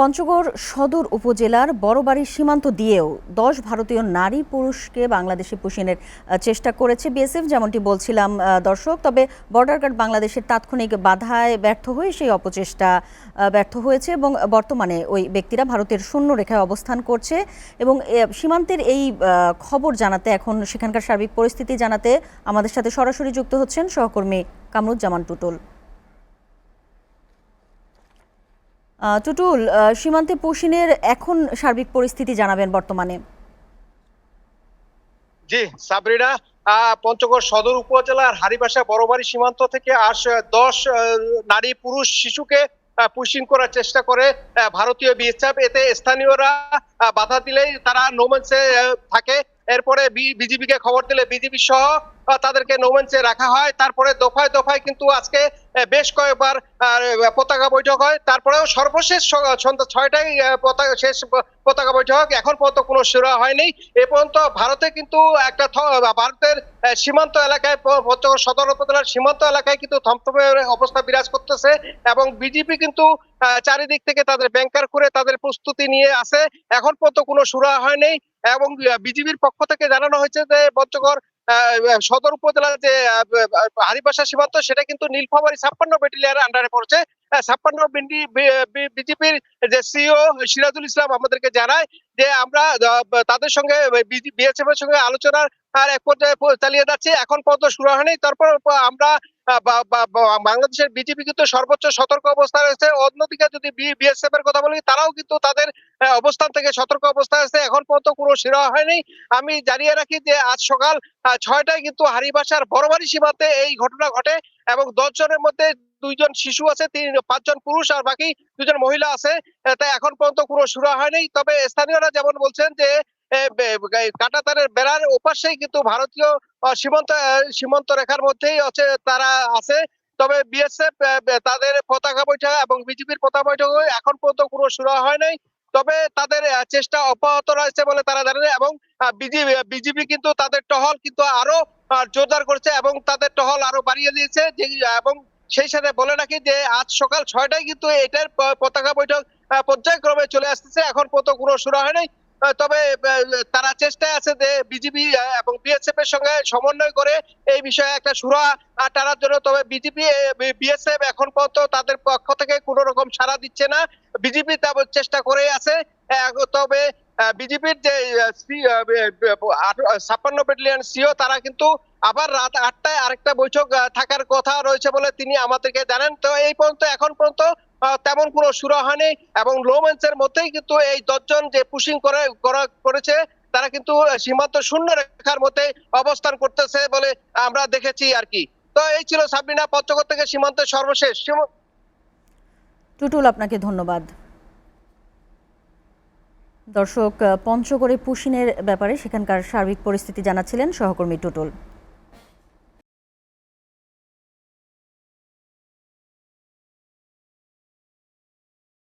পঞ্চগড় সদর উপজেলার বড়বাড়ি সীমান্ত দিয়েও ১০ ভারতীয় নারী পুরুষকে বাংলাদেশে পুষিনের চেষ্টা করেছে বিএসএফ, যেমনটি বলছিলাম দর্শক। তবে বর্ডার গার্ড বাংলাদেশের তাৎক্ষণিক বাধায় ব্যর্থ হয়ে সেই অপচেষ্টা ব্যর্থ হয়েছে এবং বর্তমানে ওই ব্যক্তিরা ভারতের শূন্য রেখায় অবস্থান করছে। এবং সীমান্তের এই খবর জানাতে, এখন সেখানকার সার্বিক পরিস্থিতি জানাতে আমাদের সাথে সরাসরি যুক্ত হচ্ছেন সহকর্মী কামরুজ্জামান টুটুল। টুটুল, সীমান্তে পুশিনের এখন সার্বিক পরিস্থিতি জানাবেন বর্তমানে। জি সাবরিনা, পঞ্চগড় সদর উপজেলার হারিবাসা বড়বাড়ি সীমান্ত থেকে 10 নারী পুরুষ শিশুকে পুশিং করার চেষ্টা করে ভারতীয় বিএসএফ। এতে স্থানীয়রা বাধা দিলেই তারা নোম্যান্সে থাকে। এরপরে বিজিবিকে খবর দিলে বিজিবি সহ তাদেরকে নোম্যান্সে রাখা হয়। তারপরে দফায় দফায় কিন্তু আজকে বেশ কয়েকবার পতাকা বৈঠক হয়। তারপরেও সর্বশেষ সন্ধ্যা 6টায় শেষ পতাকা বৈঠক। এখন পর্যন্ত কোনো সুরা হয়নি। এ পর্যন্ত ভারতে কিন্তু ভারতের সীমান্ত এলাকায়, পঞ্চগড় সদর উপজেলার সীমান্ত এলাকায় কিন্তু থমথমে অবস্থা বিরাজ করতেছে এবং বিজেপি কিন্তু চারিদিক থেকে তাদের ব্যাংকার করে তাদের প্রস্তুতি নিয়ে আছে। এখন পর্যন্ত কোনো সুরা হয়নি এবং বিজিবির পক্ষ থেকে জানানো হয়েছে যে পঞ্চগড় সদর উপজেলার যে হারিবাসা সীমান্ত, সেটা কিন্তু নীলফামারী 56 ব্যাটালিয়নের আন্ডারে পড়ছে। 56 বিজেপির যে সিও সিরাজুল ইসলাম আমাদেরকে জানায় যে আমরা তাদের সঙ্গে বিএসএফ এর সঙ্গে আলোচনার এক পর্যায়ে চালিয়ে যাচ্ছে। এখন পর্যন্ত শুরু হয়নি। তারপর আমরা বাংলাদেশের বিজেপি কিন্তু সর্বোচ্চ সতর্ক অবস্থায় রয়েছে। অন্যদিকে যদি বিএসএফ এর কথা বলি, তারাও কিন্তু তাদের অবস্থান থেকে সতর্ক অবস্থায় আছে। এখন পর্যন্ত কোনো সুরা হয়নি। আমি জানিয়ে রাখি যে আজ সকাল 6টায় কিন্তু হারিবাসার বড়বাড়ি সীমান্তে এই ঘটনা ঘটে এবং 10 জনের মধ্যে 2 জন শিশু আছে, 5 জন পুরুষ আর বাকি 2 জন মহিলা আছে। তাই এখন পর্যন্ত কোনো সুরা হয়নি। তবে স্থানীয়রা যেমন বলছেন যে কাঁটাতারের বেড়ার ওপাশেই কিন্তু ভারতীয় সীমান্ত রেখার মধ্যেই তারা আছে। তবে বিএসএফ তাদের পতাকা বৈঠক এবং বিজেপির পতাকা বৈঠক এখন পর্যন্ত কোনো সুরা হয় নাই। তবে তাদের চেষ্টা অব্যাহত রয়েছে বলে তারা জানেন এবং বিজেপি কিন্তু তাদের টহল কিন্তু আরো জোরদার করছে এবং তাদের টহল আরো বাড়িয়ে দিয়েছে। এবং সেই সাথে বলে রাখি যে আজ সকাল 6টায় কিন্তু এটার পতাকা বৈঠক পর্যায়ক্রমে চলে আসতেছে। এখন পর্যন্ত কোনো সুরা হয় নাই। তবে তারা চেষ্টায় আছে যে বিজেপি এবং বিএসএফ এর সঙ্গে সমন্বয় করে এই বিষয়ে একটা সুরা টানার জন্য। তবে বিএসএফ এখন পর্যন্ত তাদের পক্ষ থেকে কোনো রকম সাড়া দিচ্ছে না। বিজেপি তা চেষ্টা করে আছে। তবে বিজেপির যে 56 ব্যাটালিয়ন সিও, তারা কিন্তু আবার রাত 8টায় আরেকটা বৈঠক থাকার কথা রয়েছে বলে তিনি আমাদেরকে জানেন। তো এই পর্যন্ত এখন পর্যন্ত তেমন কোনো সুরা হয়নি এবং লোমেন্সের মধ্যেই কিন্তু এই 10 জন যে পুশিং করেছে তারা কিন্তু সীমান্ত শূন্য রেখার মধ্যে অবস্থান করতেছে বলে আমরা দেখেছি আর কি। তো এই ছিল সাবরিনা, পঞ্চগড় থেকে সীমান্তের সর্বশেষ। টুটুল, আপনাকে ধন্যবাদ। দর্শক, পঞ্চগড়ে পুশিনের ব্যাপারে সেখানকার সার্বিক পরিস্থিতি জানাচ্ছিলেন সহকর্মী টুটুল।